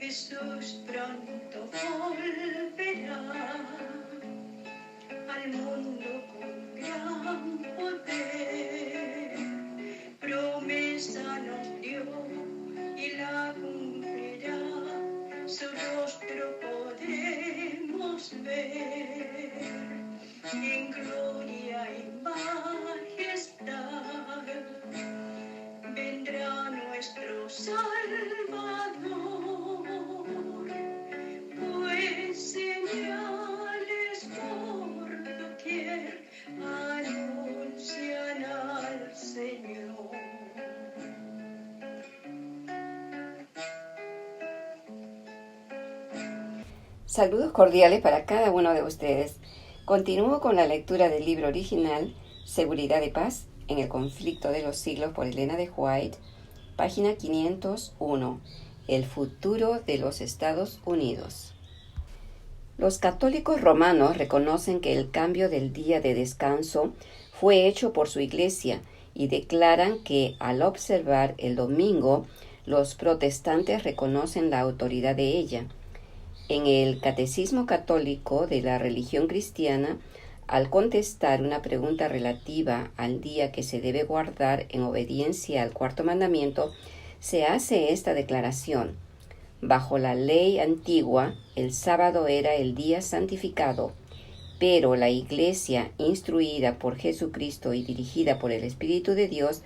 Jesús pronto volverá al mundo con gran poder. Promesa nos dio y la cumplirá, su rostro podremos ver. En gloria y majestad vendrá nuestro Salvador, pues señales por doquier anuncian al Señor. Saludos cordiales para cada uno de ustedes. Continúo con la lectura del libro original, Seguridad y Paz en el Conflicto de los Siglos, por Elena de White, página 501, El futuro de los Estados Unidos. Los católicos romanos reconocen que el cambio del día de descanso fue hecho por su Iglesia y declaran que al observar el domingo, los protestantes reconocen la autoridad de ella. En el Catecismo Católico de la Religión Cristiana, al contestar una pregunta relativa al día que se debe guardar en obediencia al cuarto mandamiento, se hace esta declaración: bajo la ley antigua, el sábado era el día santificado, pero la Iglesia, instruida por Jesucristo y dirigida por el Espíritu de Dios,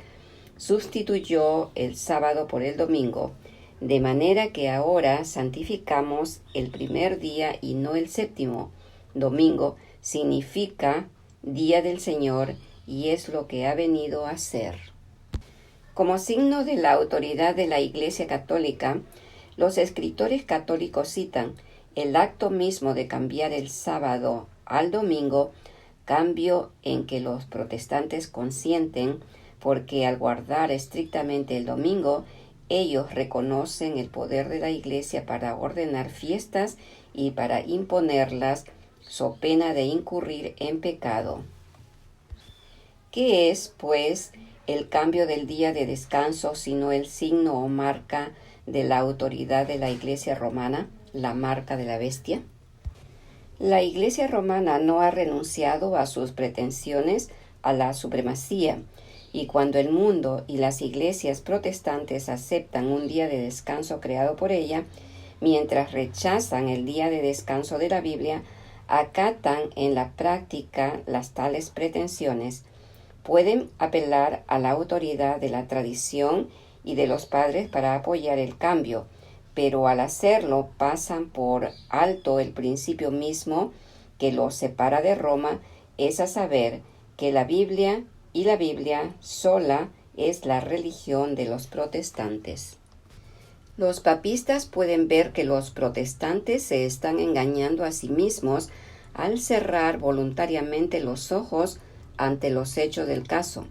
sustituyó el sábado por el domingo, de manera que ahora santificamos el primer día y no el séptimo. Domingo significa Día del Señor y es lo que ha venido a ser. Como signo de la autoridad de la Iglesia Católica, los escritores católicos citan el acto mismo de cambiar el sábado al domingo, cambio en que los protestantes consienten, porque al guardar estrictamente el domingo, ellos reconocen el poder de la Iglesia para ordenar fiestas y para imponerlas, so pena de incurrir en pecado. ¿Qué es, pues, el cambio del día de descanso sino el signo o marca de la autoridad de la Iglesia romana, la marca de la bestia? La Iglesia romana no ha renunciado a sus pretensiones a la supremacía, y cuando el mundo y las iglesias protestantes aceptan un día de descanso creado por ella, mientras rechazan el día de descanso de la Biblia, acatan en la práctica las tales pretensiones. Pueden apelar a la autoridad de la tradición y de los padres para apoyar el cambio, pero al hacerlo pasan por alto el principio mismo que los separa de Roma, es a saber, que la Biblia y la Biblia sola es la religión de los protestantes. Los papistas pueden ver que los protestantes se están engañando a sí mismos al cerrar voluntariamente los ojos ante los hechos del caso.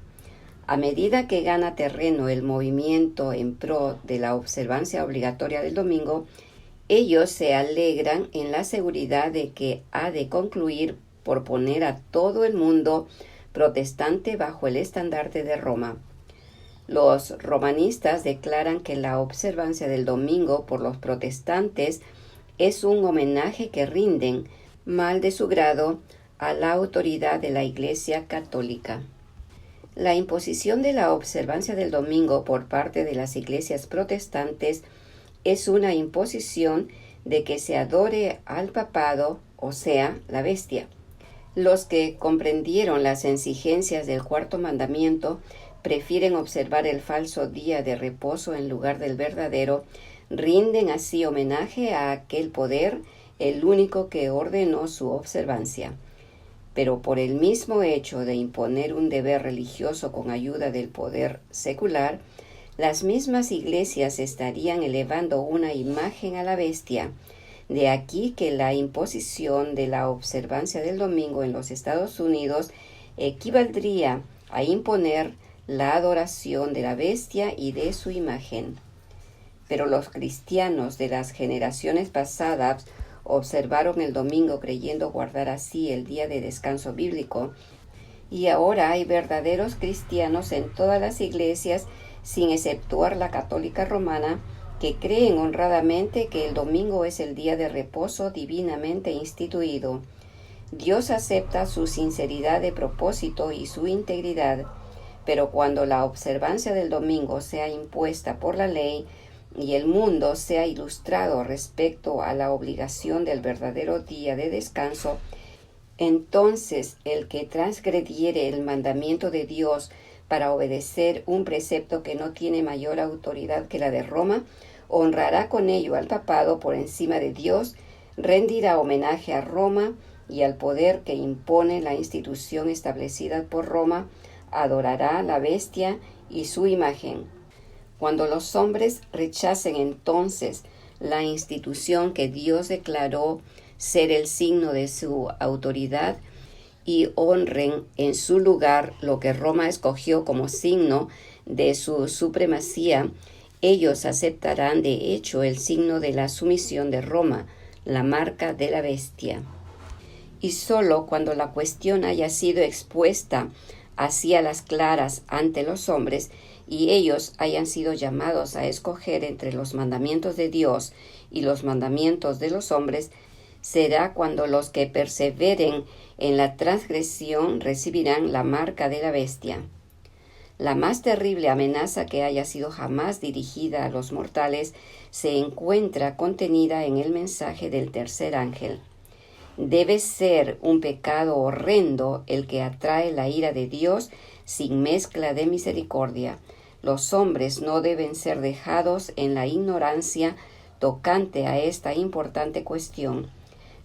A medida que gana terreno el movimiento en pro de la observancia obligatoria del domingo, ellos se alegran en la seguridad de que ha de concluir por poner a todo el mundo protestante bajo el estandarte de Roma. Los romanistas declaran que la observancia del domingo por los protestantes es un homenaje que rinden, mal de su grado, a la autoridad de la Iglesia Católica. La imposición de la observancia del domingo por parte de las iglesias protestantes es una imposición de que se adore al papado, o sea, la bestia. Los que comprendieron las exigencias del cuarto mandamiento prefieren observar el falso día de reposo en lugar del verdadero, rinden así homenaje a aquel poder, el único que ordenó su observancia. Pero por el mismo hecho de imponer un deber religioso con ayuda del poder secular, las mismas iglesias estarían elevando una imagen a la bestia. De aquí que la imposición de la observancia del domingo en los Estados Unidos equivaldría a imponer la adoración de la bestia y de su imagen. Pero los cristianos de las generaciones pasadas observaron el domingo creyendo guardar así el día de descanso bíblico, y ahora hay verdaderos cristianos en todas las iglesias, sin exceptuar la católica romana, que creen honradamente que el domingo es el día de reposo divinamente instituido. Dios acepta su sinceridad de propósito y su integridad, pero cuando la observancia del domingo sea impuesta por la ley y el mundo sea ilustrado respecto a la obligación del verdadero día de descanso, entonces el que transgrediere el mandamiento de Dios para obedecer un precepto que no tiene mayor autoridad que la de Roma, honrará con ello al papado por encima de Dios, rendirá homenaje a Roma y al poder que impone la institución establecida por Roma, adorará a la bestia y su imagen. Cuando los hombres rechacen entonces la institución que Dios declaró ser el signo de su autoridad y honren en su lugar lo que Roma escogió como signo de su supremacía, ellos aceptarán de hecho el signo de la sumisión de Roma, la marca de la bestia. Y sólo cuando la cuestión haya sido expuesta así a las claras ante los hombres y ellos hayan sido llamados a escoger entre los mandamientos de Dios y los mandamientos de los hombres, será cuando los que perseveren en la transgresión recibirán la marca de la bestia. La más terrible amenaza que haya sido jamás dirigida a los mortales se encuentra contenida en el mensaje del tercer ángel. Debe ser un pecado horrendo el que atrae la ira de Dios sin mezcla de misericordia. Los hombres no deben ser dejados en la ignorancia tocante a esta importante cuestión.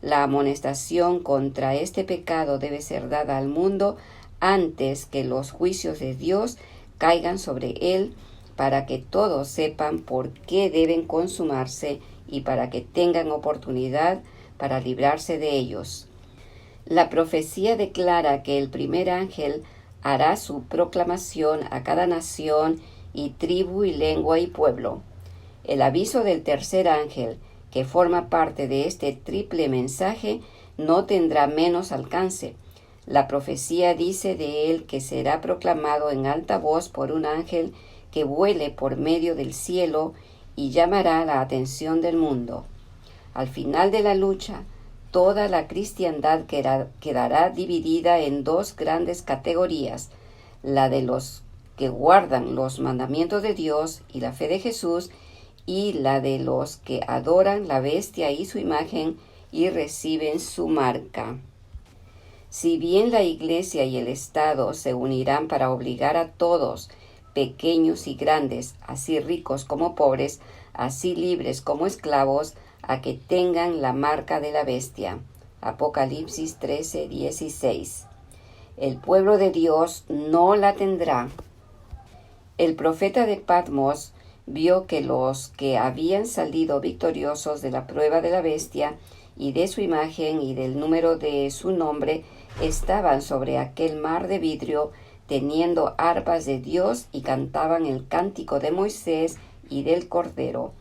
La amonestación contra este pecado debe ser dada al mundo antes que los juicios de Dios caigan sobre él, para que todos sepan por qué deben consumarse y para que tengan oportunidad para librarse de ellos. La profecía declara que el primer ángel hará su proclamación a cada nación y tribu y lengua y pueblo. El aviso del tercer ángel, que forma parte de este triple mensaje, no tendrá menos alcance. La profecía dice de él que será proclamado en alta voz por un ángel que vuele por medio del cielo y llamará la atención del mundo. Al final de la lucha, toda la cristiandad quedará dividida en dos grandes categorías, la de los que guardan los mandamientos de Dios y la fe de Jesús, y la de los que adoran la bestia y su imagen y reciben su marca. Si bien la Iglesia y el Estado se unirán para obligar a todos, pequeños y grandes, así ricos como pobres, así libres como esclavos, a que tengan la marca de la bestia. Apocalipsis 13:16. El pueblo de Dios no la tendrá. El profeta de Patmos vio que los que habían salido victoriosos de la prueba de la bestia y de su imagen y del número de su nombre estaban sobre aquel mar de vidrio teniendo arpas de Dios y cantaban el cántico de Moisés y del Cordero.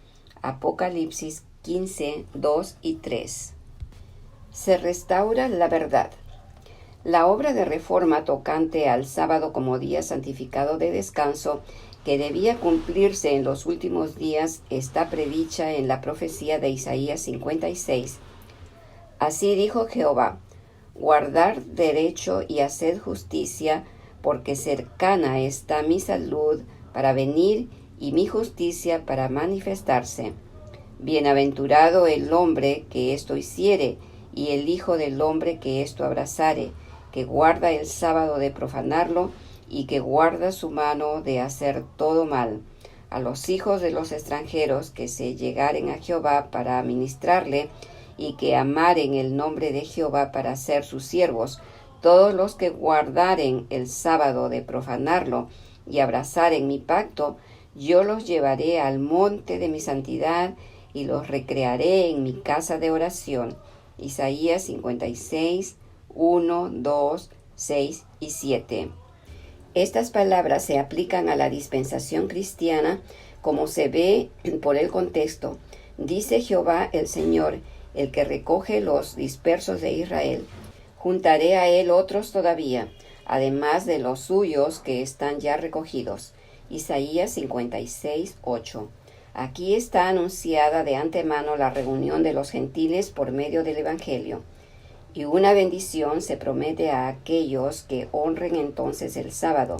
Apocalipsis 15, 2 y 3. Se restaura la verdad. La obra de reforma tocante al sábado como día santificado de descanso, que debía cumplirse en los últimos días, está predicha en la profecía de Isaías 56. Así dijo Jehová: guardad derecho y haced justicia, porque cercana está mi salud para venir y mi justicia para manifestarse. Bienaventurado el hombre que esto hiciere, y el hijo del hombre que esto abrazare, que guarda el sábado de profanarlo, y que guarda su mano de hacer todo mal. A los hijos de los extranjeros que se llegaren a Jehová para ministrarle, y que amaren el nombre de Jehová para ser sus siervos, todos los que guardaren el sábado de profanarlo, y abrazaren mi pacto, yo los llevaré al monte de mi santidad, y los recrearé en mi casa de oración. Isaías 56, 1, 2, 6 y 7. Estas palabras se aplican a la dispensación cristiana como se ve por el contexto. Dice Jehová el Señor, el que recoge los dispersos de Israel: juntaré a él otros todavía, además de los suyos que están ya recogidos. Isaías 56, 8. Aquí está anunciada de antemano la reunión de los gentiles por medio del Evangelio, y una bendición se promete a aquellos que honren entonces el sábado.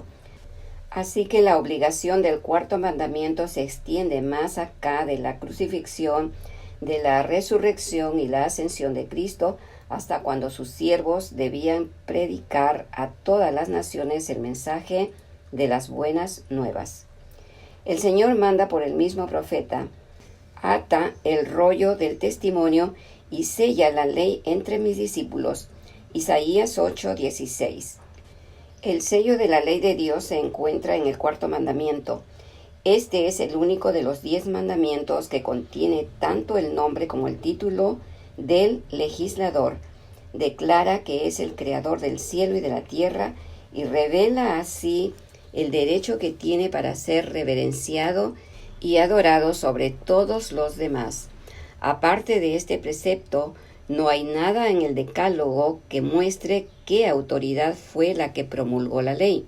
Así que la obligación del cuarto mandamiento se extiende más acá de la crucifixión, de la resurrección y la ascensión de Cristo, hasta cuando sus siervos debían predicar a todas las naciones el mensaje de las buenas nuevas. El Señor manda por el mismo profeta: ata el rollo del testimonio y sella la ley entre mis discípulos. Isaías 8:16. El sello de la ley de Dios se encuentra en el cuarto mandamiento. Este es el único de los 10 mandamientos que contiene tanto el nombre como el título del legislador. Declara que es el creador del cielo y de la tierra y revela así el derecho que tiene para ser reverenciado y adorado sobre todos los demás. Aparte de este precepto, no hay nada en el Decálogo que muestre qué autoridad fue la que promulgó la ley.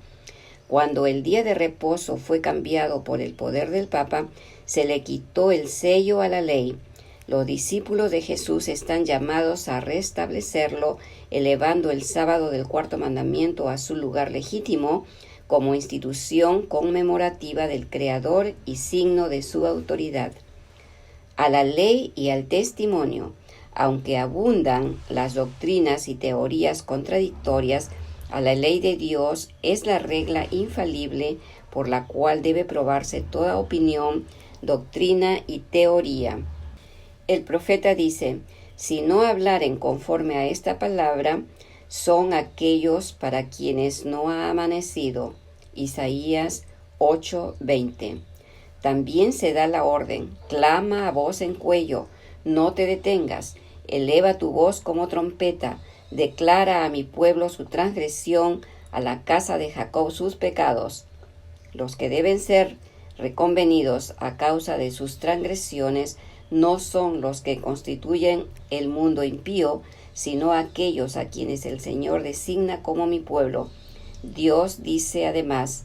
Cuando el día de reposo fue cambiado por el poder del Papa, se le quitó el sello a la ley. Los discípulos de Jesús están llamados a restablecerlo, elevando el sábado del cuarto mandamiento a su lugar legítimo como institución conmemorativa del Creador y signo de su autoridad. A la ley y al testimonio, aunque abundan las doctrinas y teorías contradictorias, a la ley de Dios es la regla infalible por la cual debe probarse toda opinión, doctrina y teoría. El profeta dice: si no hablaren conforme a esta palabra, son aquellos para quienes no ha amanecido. Isaías 8:20. También se da la orden: clama a voz en cuello, no te detengas, eleva tu voz como trompeta, declara a mi pueblo su transgresión, a la casa de Jacob sus pecados. Los que deben ser reconvenidos a causa de sus transgresiones no son los que constituyen el mundo impío, sino aquellos a quienes el Señor designa como mi pueblo. Dios dice además: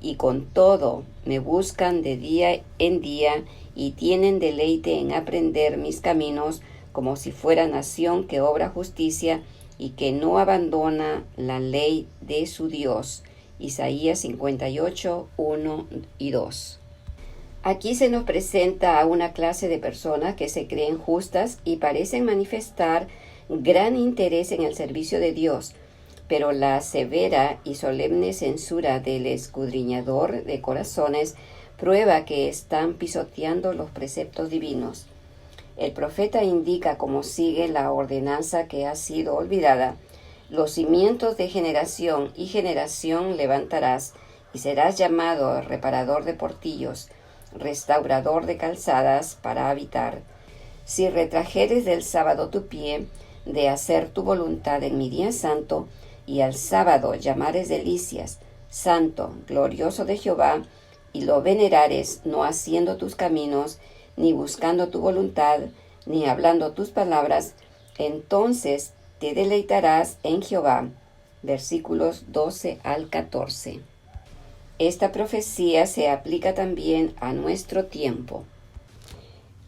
y con todo me buscan de día en día y tienen deleite en aprender mis caminos, como si fuera nación que obra justicia y que no abandona la ley de su Dios. Isaías 58, 1 y 2. Aquí se nos presenta a una clase de personas que se creen justas y parecen manifestar gran interés en el servicio de Dios, pero la severa y solemne censura del escudriñador de corazones prueba que están pisoteando los preceptos divinos. El profeta indica cómo sigue la ordenanza que ha sido olvidada: los cimientos de generación y generación levantarás, y serás llamado reparador de portillos, restaurador de calzadas para habitar. Si retrajeres del sábado tu pie, de hacer tu voluntad en mi día santo, y al sábado llamares delicias, santo, glorioso de Jehová, y lo venerares, no haciendo tus caminos, ni buscando tu voluntad, ni hablando tus palabras, entonces te deleitarás en Jehová. Versículos 12 al 14. Esta profecía se aplica también a nuestro tiempo.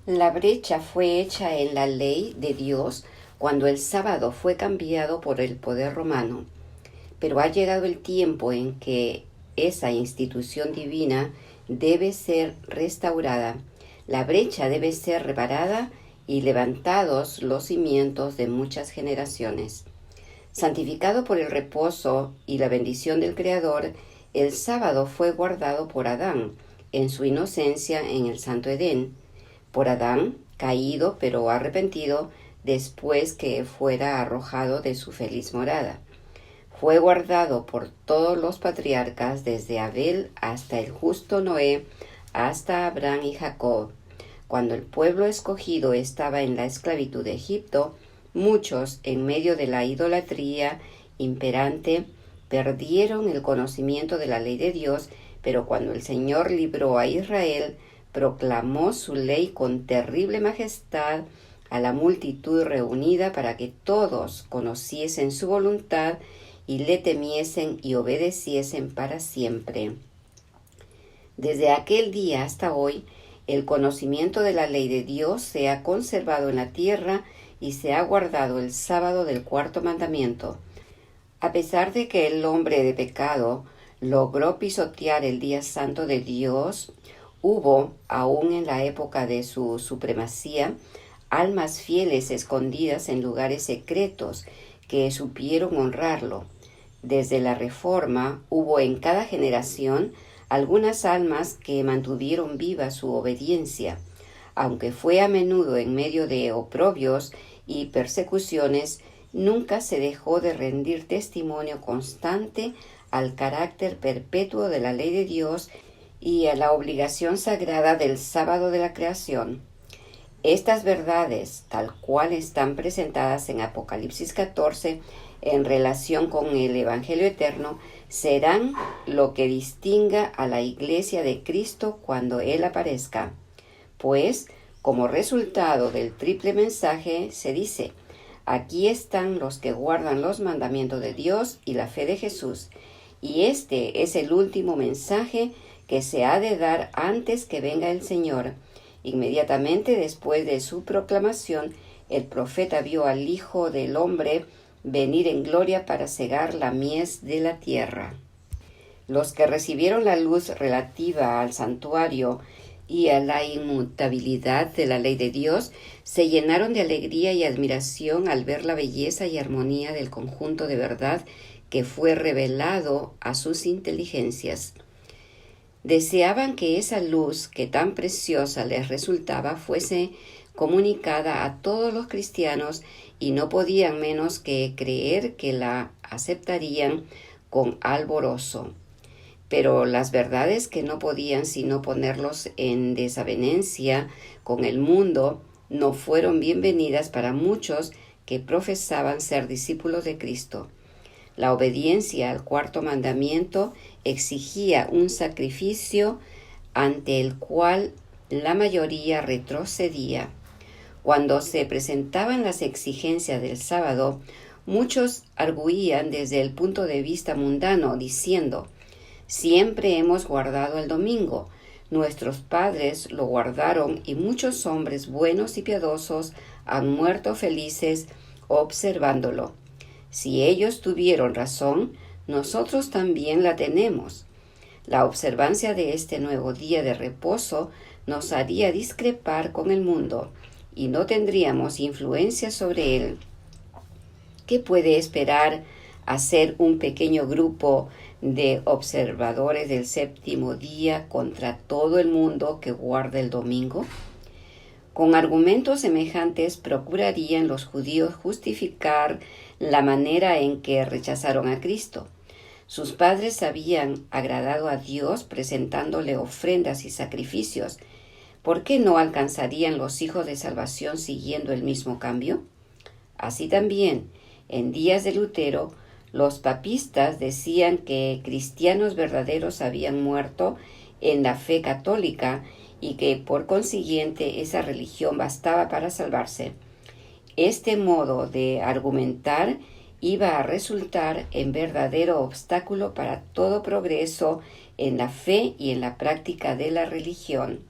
La brecha fue hecha en la ley de Dios cuando el sábado fue cambiado por el poder romano, pero ha llegado el tiempo en que esa institución divina debe ser restaurada. La brecha debe ser reparada y levantados los cimientos de muchas generaciones. Santificado por el reposo y la bendición del Creador, el sábado fue guardado por Adán en su inocencia en el Santo Edén. Por Adán, caído pero arrepentido, después que fuera arrojado de su feliz morada. Fue guardado por todos los patriarcas, desde Abel hasta el justo Noé, hasta Abraham y Jacob. Cuando el pueblo escogido estaba en la esclavitud de Egipto, muchos, en medio de la idolatría imperante, perdieron el conocimiento de la ley de Dios, pero cuando el Señor libró a Israel, proclamó su ley con terrible majestad a la multitud reunida para que todos conociesen su voluntad y le temiesen y obedeciesen para siempre. Desde aquel día hasta hoy, el conocimiento de la ley de Dios se ha conservado en la tierra y se ha guardado el sábado del cuarto mandamiento. A pesar de que el hombre de pecado logró pisotear el día santo de Dios, hubo, aún en la época de su supremacía, almas fieles escondidas en lugares secretos que supieron honrarlo. Desde la Reforma hubo en cada generación algunas almas que mantuvieron viva su obediencia, aunque fue a menudo en medio de oprobios y persecuciones. Nunca se dejó de rendir testimonio constante al carácter perpetuo de la ley de Dios y a la obligación sagrada del sábado de la creación. Estas verdades, tal cual están presentadas en Apocalipsis 14, en relación con el Evangelio eterno, serán lo que distinga a la Iglesia de Cristo cuando Él aparezca. Pues, como resultado del triple mensaje, se dice: aquí están los que guardan los mandamientos de Dios y la fe de Jesús. Y este es el último mensaje que se ha de dar antes que venga el Señor. Inmediatamente después de su proclamación, el profeta vio al Hijo del Hombre venir en gloria para cegar la mies de la tierra. Los que recibieron la luz relativa al santuario y a la inmutabilidad de la ley de Dios se llenaron de alegría y admiración al ver la belleza y armonía del conjunto de verdad que fue revelado a sus inteligencias. Deseaban que esa luz que tan preciosa les resultaba fuese comunicada a todos los cristianos y no podían menos que creer que la aceptarían con alborozo. Pero las verdades que no podían sino ponerlos en desavenencia con el mundo no fueron bienvenidas para muchos que profesaban ser discípulos de Cristo. La obediencia al cuarto mandamiento exigía un sacrificio ante el cual la mayoría retrocedía. Cuando se presentaban las exigencias del sábado, muchos arguían desde el punto de vista mundano, diciendo: siempre hemos guardado el domingo, nuestros padres lo guardaron y muchos hombres buenos y piadosos han muerto felices observándolo. Si ellos tuvieron razón, nosotros también la tenemos. La observancia de este nuevo día de reposo nos haría discrepar con el mundo y no tendríamos influencia sobre él. ¿Qué puede esperar hacer un pequeño grupo de observadores del séptimo día contra todo el mundo que guarda el domingo? Con argumentos semejantes procurarían los judíos justificar la manera en que rechazaron a Cristo. Sus padres habían agradado a Dios presentándole ofrendas y sacrificios. ¿Por qué no alcanzarían los hijos de salvación siguiendo el mismo cambio? Así también, en días de Lutero, los papistas decían que cristianos verdaderos habían muerto en la fe católica y que por consiguiente esa religión bastaba para salvarse. Este modo de argumentar iba a resultar en verdadero obstáculo para todo progreso en la fe y en la práctica de la religión.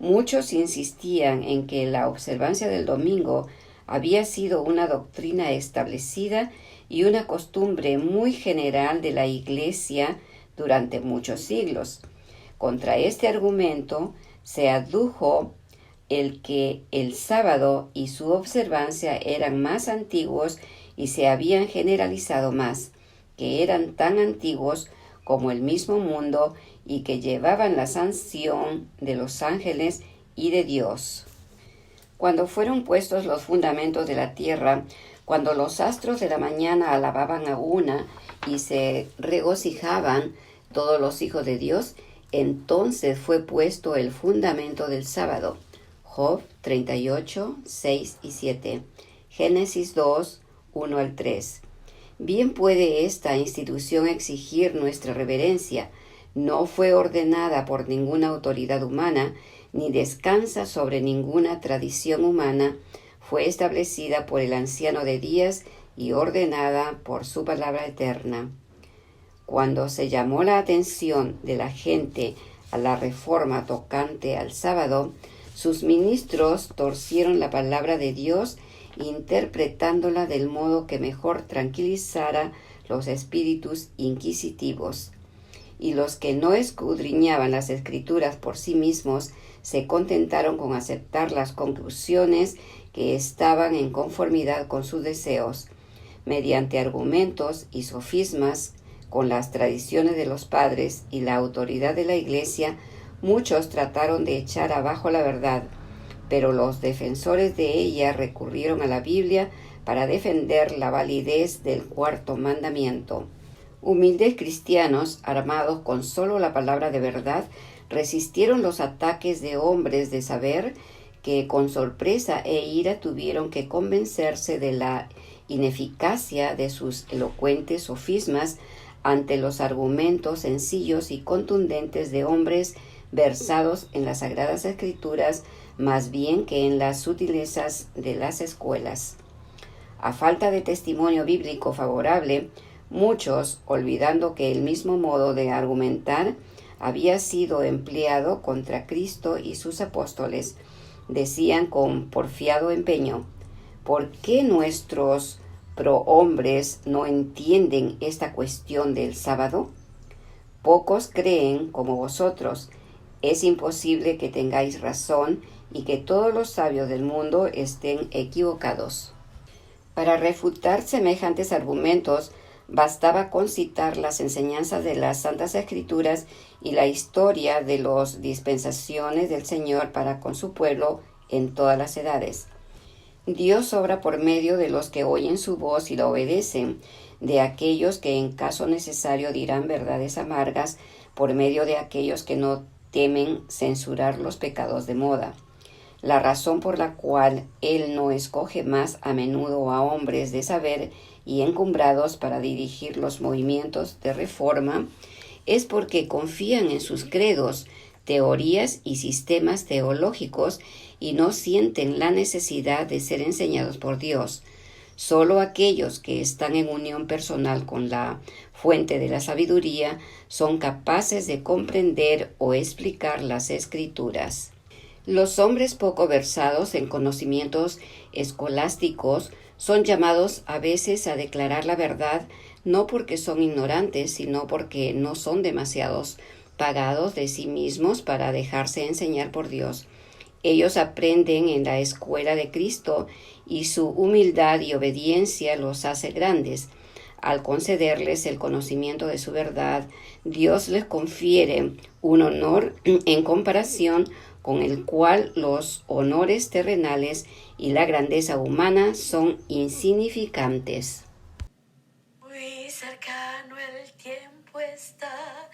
Muchos insistían en que la observancia del domingo había sido una doctrina establecida y una costumbre muy general de la Iglesia durante muchos siglos. Contra este argumento se adujo el que el sábado y su observancia eran más antiguos y se habían generalizado más, que eran tan antiguos como el mismo mundo y que llevaban la sanción de los ángeles y de Dios. Cuando fueron puestos los fundamentos de la tierra, cuando los astros de la mañana alababan a una y se regocijaban todos los hijos de Dios, entonces fue puesto el fundamento del sábado. Job 38, 6 y 7. Génesis 2, 1 al 3. Bien puede esta institución exigir nuestra reverencia. No fue ordenada por ninguna autoridad humana, ni descansa sobre ninguna tradición humana. Fue establecida por el anciano de días y ordenada por su palabra eterna. Cuando se llamó la atención de la gente a la reforma tocante al sábado, sus ministros torcieron la palabra de Dios interpretándola del modo que mejor tranquilizara los espíritus inquisitivos. Y los que no escudriñaban las escrituras por sí mismos se contentaron con aceptar las conclusiones que estaban en conformidad con sus deseos, mediante argumentos y sofismas con las tradiciones de los padres y la autoridad de la Iglesia. Muchos trataron de echar abajo la verdad, pero los defensores de ella recurrieron a la Biblia para defender la validez del cuarto mandamiento. Humildes cristianos, armados con solo la palabra de verdad, resistieron los ataques de hombres de saber que con sorpresa e ira tuvieron que convencerse de la ineficacia de sus elocuentes sofismas ante los argumentos sencillos y contundentes de hombres versados en las Sagradas Escrituras más bien que en las sutilezas de las escuelas. A falta de testimonio bíblico favorable, muchos, olvidando que el mismo modo de argumentar había sido empleado contra Cristo y sus apóstoles, decían con porfiado empeño: ¿por qué nuestros prohombres no entienden esta cuestión del sábado? Pocos creen como vosotros. Es imposible que tengáis razón y que todos los sabios del mundo estén equivocados. Para refutar semejantes argumentos, bastaba con citar las enseñanzas de las Santas Escrituras y la historia de las dispensaciones del Señor para con su pueblo en todas las edades. Dios obra por medio de los que oyen su voz y la obedecen, de aquellos que en caso necesario dirán verdades amargas, por medio de aquellos que no temen censurar los pecados de moda. La razón por la cual Él no escoge más a menudo a hombres de saber y encumbrados para dirigir los movimientos de reforma es porque confían en sus credos, teorías y sistemas teológicos y no sienten la necesidad de ser enseñados por Dios. Solo aquellos que están en unión personal con la fuente de la sabiduría son capaces de comprender o explicar las Escrituras. Los hombres poco versados en conocimientos escolásticos son llamados a veces a declarar la verdad, no porque son ignorantes, sino porque no son demasiados pagados de sí mismos para dejarse enseñar por Dios. Ellos aprenden en la escuela de Cristo y su humildad y obediencia los hace grandes. Al concederles el conocimiento de su verdad, Dios les confiere un honor en comparación con el cual los honores terrenales y la grandeza humana son insignificantes. Muy cercano el tiempo está